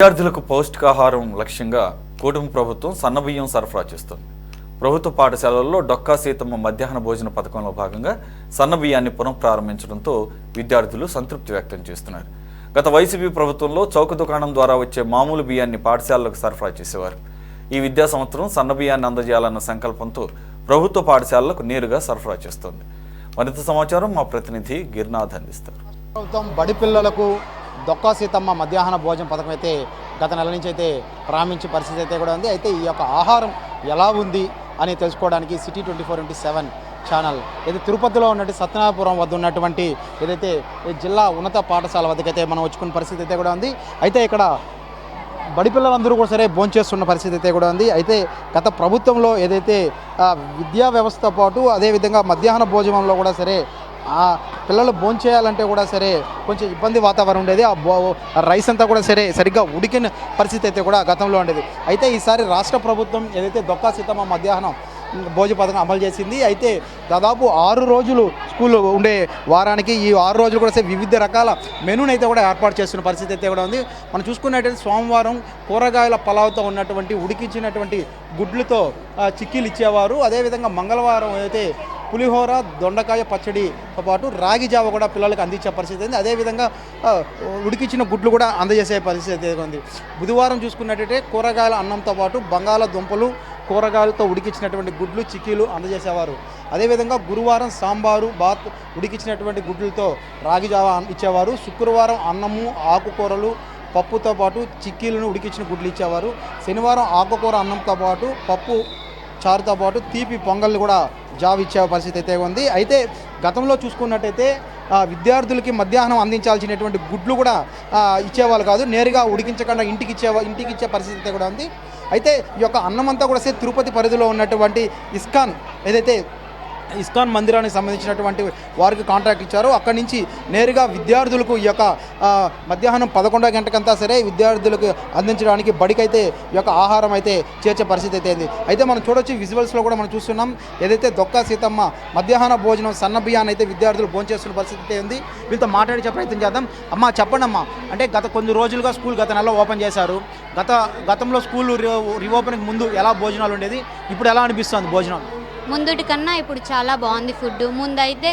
విద్యార్థులకు పౌష్టికాహారం లక్ష్యంగా కూటమి ప్రభుత్వం సన్నబియ్యం సరఫరా చేస్తుంది. ప్రభుత్వ పాఠశాలల్లో డొక్కా సీతమ్మ మధ్యాహ్న భోజన పథకంలో భాగంగా సన్నబియ్యాన్ని పునఃప్రారంభించడంతో విద్యార్థులు సంతృప్తి వ్యక్తం చేస్తున్నారు. గత వైసీపీ ప్రభుత్వంలో చౌక దుకాణం ద్వారా వచ్చే మామూలు బియ్యాన్ని పాఠశాలలకు సరఫరా చేసేవారు. ఈ విద్యా సంవత్సరం సన్నబియ్యాన్ని అందజేయాలన్న సంకల్పంతో ప్రభుత్వ పాఠశాలలకు నేరుగా సరఫరా చేస్తోంది. మరింత సమాచారం మా ప్రతినిధి గిరినాథ్ అందిస్తారు. ప్రభుత్వం బడి పిల్లలకు డొక్కా సీతమ్మ మధ్యాహ్న భోజన పథకం అయితే గత నెల నుంచి అయితే ప్రారంభించే పరిస్థితి అయితే కూడా ఉంది. అయితే ఈ యొక్క ఆహారం ఎలా ఉంది అని తెలుసుకోవడానికి సిటీ 24/7 ఛానల్ ఏదైతే తిరుపతిలో ఉన్నట్టు సత్యనారాయణపురం వద్ద ఉన్నటువంటి ఏదైతే జిల్లా ఉన్నత పాఠశాల వద్దకైతే మనం వచ్చుకున్న పరిస్థితి అయితే కూడా ఉంది. అయితే ఇక్కడ బడి పిల్లలందరూ కూడా సరే భోంచేస్తున్న పరిస్థితి అయితే కూడా ఉంది. అయితే గత ప్రభుత్వంలో ఏదైతే విద్యా వ్యవస్థతో పాటు అదేవిధంగా మధ్యాహ్న భోజనంలో కూడా సరే పిల్లలు భోంచేయాలంటే కూడా సరే కొంచెం ఇబ్బంది వాతావరణం ఉండేది. రైస్ అంతా కూడా సరిగ్గా ఉడికిన పరిస్థితి అయితే కూడా గతంలో ఉండేది. అయితే ఈసారి రాష్ట్ర ప్రభుత్వం ఏదైతే డొక్కా సీతమ్మ మధ్యాహ్నం భోజన పథకం అమలు చేసింది. అయితే దాదాపు 6 రోజులు స్కూల్ ఉండే వారానికి ఈ 6 రోజులు కూడా వివిధ రకాల మెనూని అయితే కూడా ఏర్పాటు చేస్తున్న పరిస్థితి అయితే కూడా ఉంది. మనం చూసుకున్నట్టయితే సోమవారం కూరగాయల పలావ్తో ఉన్నటువంటి ఉడికించినటువంటి గుడ్లతో చిక్కీలు ఇచ్చేవారు. అదేవిధంగా మంగళవారం అయితే పులిహోర దొండకాయ పచ్చడితో పాటు రాగి జావ కూడా పిల్లలకు అందించే పరిస్థితి ఉంది. అదేవిధంగా ఉడికించిన గుడ్లు కూడా అందజేసే పరిస్థితి ఉంది. బుధవారం చూసుకున్నట్టయితే కూరగాయల అన్నంతో పాటు బంగాళదుంపలు కూరగాయలతో ఉడికించినటువంటి గుడ్లు చిక్కీలు అందజేసేవారు. అదేవిధంగా గురువారం సాంబారు బాత్ ఉడికించినటువంటి గుడ్లతో రాగి జావ ఇచ్చేవారు. శుక్రవారం అన్నము ఆకుకూరలు పప్పుతో పాటు చిక్కీలను ఉడికించిన గుడ్లు ఇచ్చేవారు. శనివారం ఆకుకూర అన్నంతో పాటు పప్పు చారుతో పాటు తీపి పొంగళ్ళు కూడా జాబ్ ఇచ్చే పరిస్థితి అయితే ఉంది. అయితే గతంలో చూసుకున్నట్టయితే విద్యార్థులకి మధ్యాహ్నం అందించాల్సినటువంటి గుడ్లు కూడా ఇచ్చేవాళ్ళు కాదు, నేరుగా ఉడికించకుండా ఇంటికి ఇచ్చే పరిస్థితి అయితే కూడా ఉంది. అయితే ఈ యొక్క అన్నం అంతా కూడా తిరుపతి పరిధిలో ఉన్నటువంటి ఇస్కాన్ మందిరానికి సంబంధించినటువంటి వారికి కాంట్రాక్ట్ ఇచ్చారు. అక్కడి నుంచి నేరుగా విద్యార్థులకు ఈ యొక్క మధ్యాహ్నం 11 గంటకంతా సరే విద్యార్థులకు అందించడానికి బడికైతే ఈ యొక్క ఆహారం అయితే చేర్చే పరిస్థితి అయితే ఉంది. అయితే మనం చూడొచ్చు విజువల్స్లో కూడా మనం చూస్తున్నాం. ఏదైతే డొక్కా సీతమ్మ మధ్యాహ్న భోజనం సన్న బియ్యాన్ని అయితే విద్యార్థులు భోంచేస్తున్న పరిస్థితి అయితే ఉంది. వీళ్ళతో మాట్లాడించే ప్రయత్నం చేద్దాం. అమ్మ చెప్పండి అమ్మా, అంటే గత కొన్ని రోజులుగా స్కూల్ గత నెలలో ఓపెన్ చేశారు. గతంలో స్కూల్ రీఓపెన్కి ముందు ఎలా భోజనాలు ఉండేది, ఇప్పుడు ఎలా అనిపిస్తుంది భోజనం? ముందుటి కన్నా ఇప్పుడు చాలా బాగుంది ఫుడ్. ముందైతే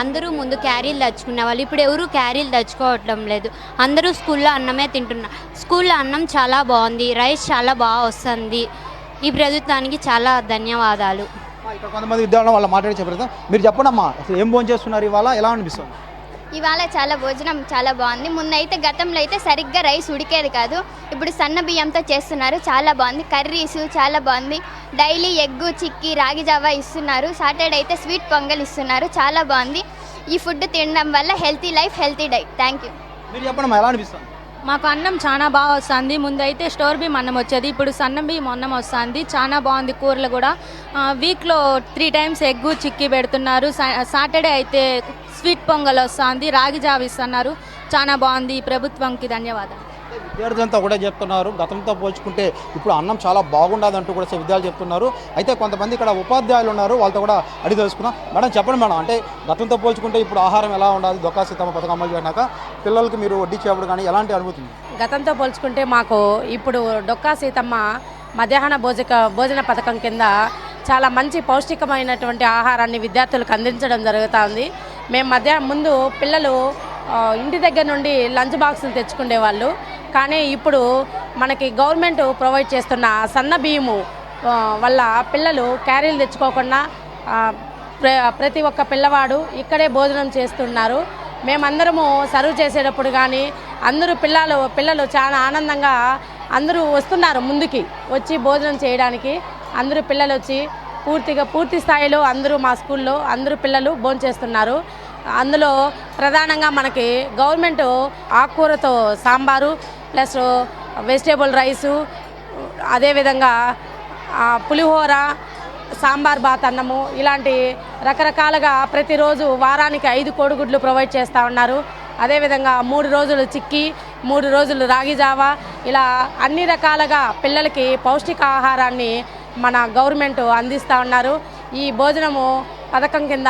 అందరూ ముందు క్యారీలు తెచ్చుకునే వాళ్ళు, ఇప్పుడు ఎవరు క్యారీలు తెచ్చుకోవటం లేదు. అందరూ స్కూల్లో అన్నమే తింటున్నారు. స్కూల్లో అన్నం చాలా బాగుంది, రైస్ చాలా బాగా వస్తుంది. ఈ ప్రభుత్వానికి చాలా ధన్యవాదాలు. ఇక్కడ కొంతమంది విద్యార్థులు వాళ్ళు మాట్లాడి చెప్పారు. మీరు చెప్పండి అమ్మా, అసలు ఏం భోజనం చేస్తున్నారు ఇవాళ, ఎలా అనిపిస్తుంది? ఇవాళ చాలా భోజనం చాలా బాగుంది. ముందైతే గతంలో అయితే సరిగ్గా రైస్ ఉడికేది కాదు, ఇప్పుడు సన్న బియ్యంతో చేస్తున్నారు, చాలా బాగుంది. కర్రీస్ చాలా బాగుంది. డైలీ ఎగ్గు చిక్కీ రాగి జావా ఇస్తున్నారు. సాటర్డే అయితే స్వీట్ పొంగల్ ఇస్తున్నారు, చాలా బాగుంది. ఈ ఫుడ్ తినడం వల్ల healthy life healthy diet. Thank you. మీరు చెప్పండి ఎలా అనిపిస్తుంది? మాకు అన్నం చాలా బాగా వస్తుంది. ముందైతే స్టోర్ బియ్యం అన్నం వచ్చేది, ఇప్పుడు సన్న బియ్యం అన్నం వస్తుంది, చాలా బాగుంది. కూరలు కూడా వీక్లో 3 టైమ్స్ ఎగ్గు చిక్కీ పెడుతున్నారు. సాటర్డే అయితే స్వీట్ పొంగల్ వస్తుంది, రాగి జావ ఇస్తున్నారు, చాలా బాగుంది. ఈ ప్రభుత్వంకి ధన్యవాదాలు. విద్యార్థులంతా కూడా చెప్తున్నారు గతంతో పోల్చుకుంటే ఇప్పుడు అన్నం చాలా బాగుండదంటూ కూడా విద్యార్థులు చెప్తున్నారు. అయితే కొంతమంది ఇక్కడ ఉపాధ్యాయులు ఉన్నారు, వాళ్ళతో కూడా అడిగి తెలుసుకున్నాం. మేడం చెప్పండి మేడం, అంటే గతంతో పోల్చుకుంటే ఇప్పుడు ఆహారం ఎలా ఉండాలి? డొక్కా సీతమ్మ పథకం అమలు చేయడాక పిల్లలకి మీరు వడ్డించేప్పుడు కానీ ఎలాంటి అనుభూతి? గతంతో పోల్చుకుంటే మాకు ఇప్పుడు డొక్కా సీతమ్మ మధ్యాహ్న భోజన పథకం కింద చాలా మంచి పౌష్టికమైనటువంటి ఆహారాన్ని విద్యార్థులకు అందించడం జరుగుతుంది. మేము ముందు పిల్లలు ఇంటి దగ్గర నుండి లంచ్ బాక్సులు తెచ్చుకునేవాళ్ళు, కానీ ఇప్పుడు మనకి గవర్నమెంట్ ప్రొవైడ్ చేస్తున్న సన్న బియ్యము వల్ల పిల్లలు క్యారీలు తెచ్చుకోకుండా ప్రతి ఒక్క పిల్లవాడు ఇక్కడే భోజనం చేస్తున్నారు. మేమందరము సర్వ్ చేసేటప్పుడు కానీ అందరూ పిల్లలు చాలా ఆనందంగా అందరూ వస్తున్నారు, ముందుకి వచ్చి భోజనం చేయడానికి అందరూ పిల్లలు వచ్చి పూర్తి స్థాయిలో అందరూ మా స్కూల్లో అందరూ పిల్లలు భోంచేస్తున్నారు. అందులో ప్రధానంగా మనకి గవర్నమెంట్ ఆకుకూరతో సాంబారు ప్లస్ వెజిటేబుల్ రైసు, అదేవిధంగా పులిహోర సాంబార్ బాత్ అన్నము ఇలాంటి రకరకాలుగా ప్రతిరోజు వారానికి 5 కోడిగుడ్లు ప్రొవైడ్ చేస్తూ ఉన్నారు. అదేవిధంగా 3 రోజులు చిక్కీ, 3 రోజులు రాగి జావా, ఇలా అన్ని రకాలుగా పిల్లలకి పౌష్టికాహారాన్ని మన గవర్నమెంట్ అందిస్తూ ఉన్నారు. ఈ భోజనము పథకం కింద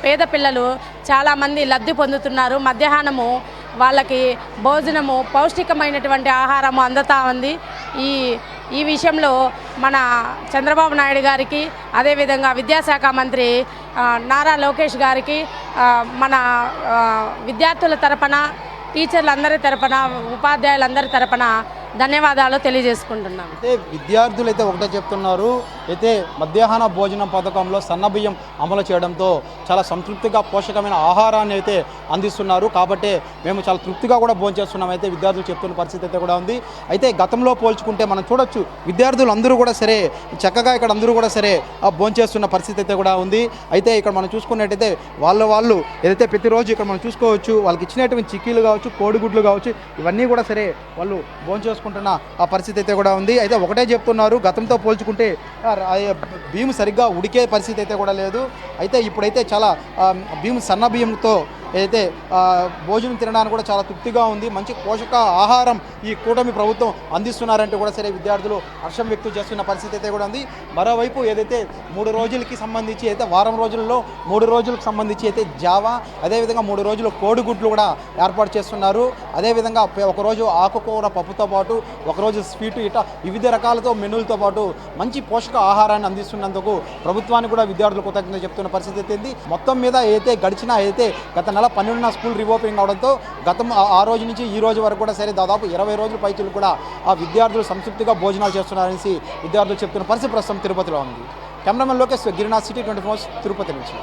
పేద పిల్లలు చాలామంది లబ్ధి పొందుతున్నారు. మధ్యాహ్నము వాళ్ళకి భోజనము పౌష్టికమైనటువంటి ఆహారము అందుతూ ఉంది. ఈ విషయంలో మన చంద్రబాబు నాయుడు గారికి, అదేవిధంగా విద్యాశాఖ మంత్రి నారా లోకేష్ గారికి, మన విద్యార్థుల తరపున, టీచర్లందరి తరపున, ఉపాధ్యాయులందరి తరపున ధన్యవాదాలు తెలియజేసుకుంటున్నాం. అయితే విద్యార్థులు అయితే ఒకటే చెప్తున్నారు, అయితే మధ్యాహ్న భోజనం పథకంలో సన్నబియ్యం అమలు చేయడంతో చాలా సంతృప్తిగా పోషకమైన ఆహారాన్ని అయితే అందిస్తున్నారు. కాబట్టి మేము చాలా తృప్తిగా కూడా భోంచేస్తున్నాం అయితే విద్యార్థులు చెప్తున్న పరిస్థితి అయితే కూడా ఉంది. అయితే గతంలో పోల్చుకుంటే మనం చూడొచ్చు, విద్యార్థులు అందరూ కూడా సరే చక్కగా ఇక్కడ అందరూ కూడా సరే భోంచేస్తున్న పరిస్థితి అయితే కూడా ఉంది. అయితే ఇక్కడ మనం చూసుకున్నట్టయితే వాళ్ళు ఏదైతే ప్రతిరోజు ఇక్కడ మనం చూసుకోవచ్చు, వాళ్ళకి ఇచ్చినటువంటి చిక్కీలు కావచ్చు, కోడిగుడ్లు కావచ్చు, ఇవన్నీ కూడా సరే వాళ్ళు భోంచేసుకుంటున్న ఆ పరిస్థితి అయితే కూడా ఉంది. అయితే ఒకటే చెప్తున్నారు, గతంతో పోల్చుకుంటే బియ్యం సరిగ్గా ఉడికే పరిస్థితి అయితే కూడా లేదు. అయితే ఇప్పుడైతే చాలా బియ్యం సన్న బియ్యంతో అయితే భోజనం తినడానికి కూడా చాలా తృప్తిగా ఉంది. మంచి పోషక ఆహారం ఈ కూటమి ప్రభుత్వం అందిస్తున్నారంటే కూడా సరే విద్యార్థులు హర్షం వ్యక్తం చేస్తున్న పరిస్థితి అయితే కూడా ఉంది. మరోవైపు ఏదైతే 3 రోజులకి సంబంధించి అయితే వారం రోజుల్లో 3 రోజులకు సంబంధించి అయితే జావా, అదేవిధంగా 3 రోజులు కోడిగుడ్లు కూడా ఏర్పాటు చేస్తున్నారు. అదేవిధంగా ఒకరోజు ఆకుకూర పప్పుతో పాటు, ఒకరోజు స్వీటు, ఇట్లా వివిధ రకాలతో మెనూలతో పాటు మంచి పోషక ఆహారాన్ని అందిస్తున్నందుకు ప్రభుత్వానికి కూడా విద్యార్థులు కృతజ్ఞత చెప్తున్న పరిస్థితి అయితే మొత్తం మీద అయితే గత నెల 12న స్కూల్ రీఓపెనింగ్ అవడంతో ఆ రోజు నుంచి ఈ రోజు వరకు కూడా సరే దాదాపు 20 రోజుల పైచులు కూడా ఆ విద్యార్థులు సంతృప్తిగా భోజనాలు చేస్తున్నారనేసి విద్యార్థులు చెప్తున్న పరిస్థితి ప్రస్తుతం తిరుపతిలో ఉంది. కెమెరామెన్ లోకేష్, గిరినాథ్, సిటీ 24 తిరుపతి నుంచి.